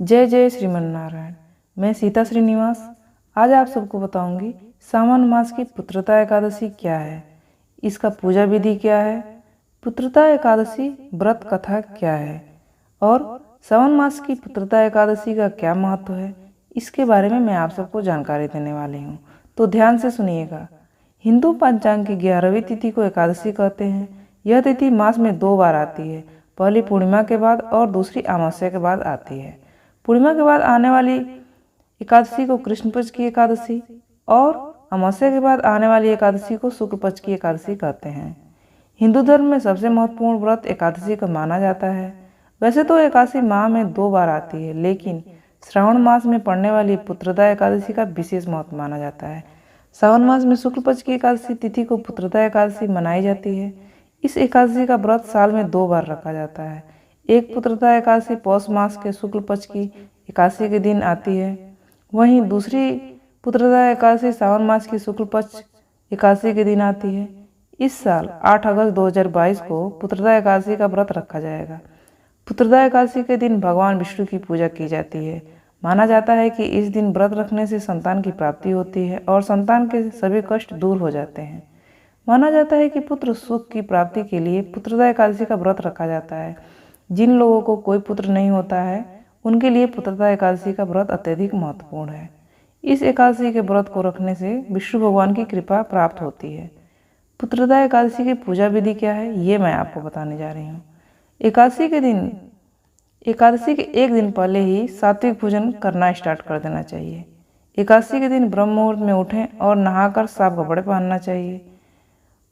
जय जय श्रीमन नारायण। मैं सीता श्रीनिवास आज आप सबको बताऊंगी सावन मास की पुत्रदा एकादशी क्या है, इसका पूजा विधि क्या है, पुत्रदा एकादशी व्रत कथा क्या है और सावन मास की पुत्रदा एकादशी का क्या महत्व है, इसके बारे में मैं आप सबको जानकारी देने वाली हूँ। तो ध्यान से सुनिएगा। हिंदू पंचांग की 11वीं तिथि को एकादशी कहते हैं। यह तिथि मास में 2 बार आती है, पहली पूर्णिमा के बाद और दूसरी अमावस्या के बाद आती है। पूर्णिमा के बाद आने वाली एकादशी को कृष्ण पक्ष की एकादशी और अमावस्या के बाद आने वाली एकादशी को शुक्ल पक्ष की एकादशी कहते हैं। हिंदू धर्म में सबसे महत्वपूर्ण व्रत एकादशी का माना जाता है। वैसे तो एकादशी माह में 2 बार आती है, लेकिन श्रावण मास में पड़ने वाली पुत्रदा एकादशी का विशेष महत्व माना जाता है। सावन मास में शुक्ल पक्ष की एकादशी तिथि को पुत्रदा एकादशी मनाई जाती है। इस एकादशी का व्रत साल में 2 बार रखा जाता है। एक पुत्रदा एकादशी पौष मास के शुक्ल पक्ष की एकादशी के दिन आती है, वहीं दूसरी पुत्रदा एकादशी सावन मास की शुक्ल पक्ष एकादशी के दिन आती है। इस साल 8 अगस्त 2022 को पुत्रदा एकादशी का व्रत रखा जाएगा। पुत्रदा एकादशी के दिन भगवान विष्णु की पूजा की जाती है। माना जाता है कि इस दिन व्रत रखने से संतान की प्राप्ति होती है और संतान के सभी कष्ट दूर हो जाते हैं। माना जाता है कि पुत्र सुख की प्राप्ति के लिए पुत्रदा एकादशी का व्रत रखा जाता है। जिन लोगों को कोई पुत्र नहीं होता है, उनके लिए पुत्रदा एकादशी का व्रत अत्यधिक महत्वपूर्ण है। इस एकादशी के व्रत को रखने से विष्णु भगवान की कृपा प्राप्त होती है। पुत्रदा एकादशी की पूजा विधि क्या है, ये मैं आपको बताने जा रही हूँ। एकादशी के एक दिन पहले ही सात्विक भोजन करना स्टार्ट कर देना चाहिए। एकादशी के दिन ब्रह्म मुहूर्त में उठें और नहाकर साफ कपड़े पहनना चाहिए।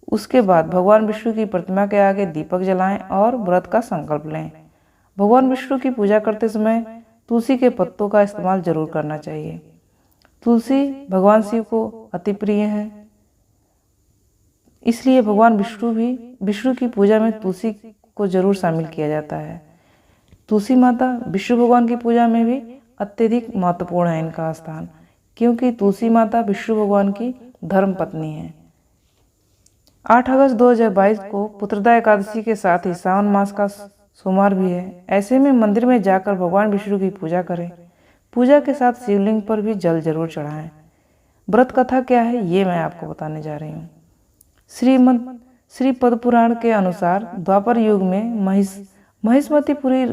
उसके बाद भगवान विष्णु की प्रतिमा के आगे दीपक जलाएं और व्रत का संकल्प लें। भगवान विष्णु की पूजा करते समय तुलसी के पत्तों का इस्तेमाल जरूर करना चाहिए। तुलसी भगवान शिव को अति प्रिय है, इसलिए भगवान विष्णु की पूजा में तुलसी को जरूर शामिल किया जाता है। तुलसी माता विष्णु भगवान की पूजा में भी अत्यधिक महत्वपूर्ण है इनका स्थान, क्योंकि तुलसी माता विष्णु भगवान की धर्म पत्नी है। 8 अगस्त 2022 को पुत्रदा एकादशी के साथ ही सावन मास का सोमवार भी है। ऐसे में मंदिर में जाकर भगवान विष्णु की पूजा करें। पूजा के साथ शिवलिंग पर भी जल जरूर चढ़ाएं। व्रत कथा क्या है, ये मैं आपको बताने जा रही हूँ। श्री पद्म पुराण के अनुसार द्वापर युग में महिष्मतिपुरी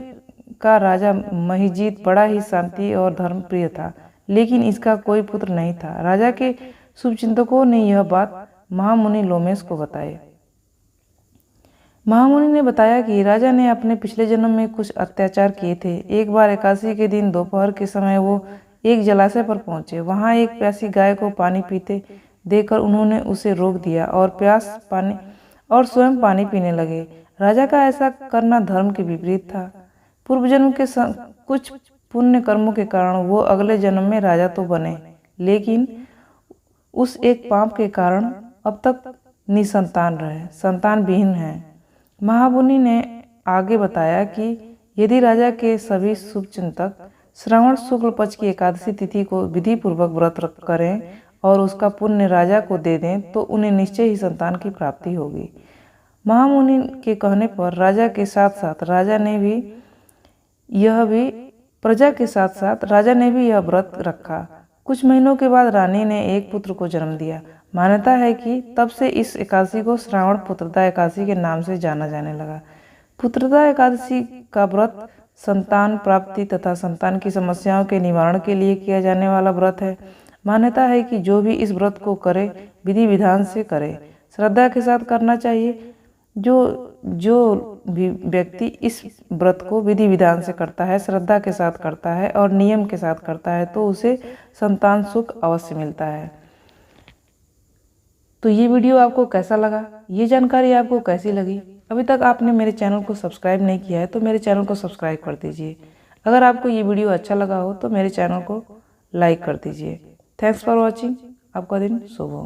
का राजा महिजीत बड़ा ही शांति और धर्म प्रिय था, लेकिन इसका कोई पुत्र नहीं था। राजा के शुभचिंतकों ने यह बात महामुनि लोमेश को बताई। महामुनि ने बताया कि राजा ने अपने पिछले जन्म में कुछ अत्याचार किए थे। एक बार एकादशी के दिन दोपहर के समय वो एक जलाशय पर पहुंचे। वहां एक प्यासी गाय को पानी पीते देखकर उन्होंने उसे रोक दिया और स्वयं पानी पीने लगे। राजा का ऐसा करना धर्म के विपरीत था। पूर्व जन्म के कुछ पुण्य कर्मों के कारण वो अगले जन्म में राजा तो बने, लेकिन उस एक पाप के कारण अब तक निसंतान रहे, संतान विहीन है। महामुनि ने आगे बताया कि यदि राजा के सभी शुभचिंतक श्रावण शुक्ल पक्ष की एकादशी तिथि को विधि पूर्वक व्रत करें और उसका पुण्य राजा को दे दें तो उन्हें निश्चय ही संतान की प्राप्ति होगी। महामुनि के कहने पर राजा के साथ साथ राजा ने भी यह व्रत रखा। कुछ महीनों के बाद रानी ने एक पुत्र को जन्म दिया। मान्यता है कि तब से इस एकादशी को श्रावण पुत्रदा एकादशी के नाम से जाना जाने लगा। पुत्रदा एकादशी का व्रत संतान प्राप्ति तथा संतान की समस्याओं के निवारण के लिए किया जाने वाला व्रत है। मान्यता है कि जो भी इस व्रत को करे विधि विधान से करे, श्रद्धा के साथ करना चाहिए। जो भी व्यक्ति इस व्रत को विधि विधान से करता है, श्रद्धा के साथ करता है और नियम के साथ करता है तो उसे संतान सुख अवश्य मिलता है। तो ये वीडियो आपको कैसा लगा, ये जानकारी आपको कैसी लगी? अभी तक आपने मेरे चैनल को सब्सक्राइब नहीं किया है तो मेरे चैनल को सब्सक्राइब कर दीजिए। अगर आपको ये वीडियो अच्छा लगा हो तो मेरे चैनल को लाइक कर दीजिए। Thanks for watching. आपका दिन शुभ हो।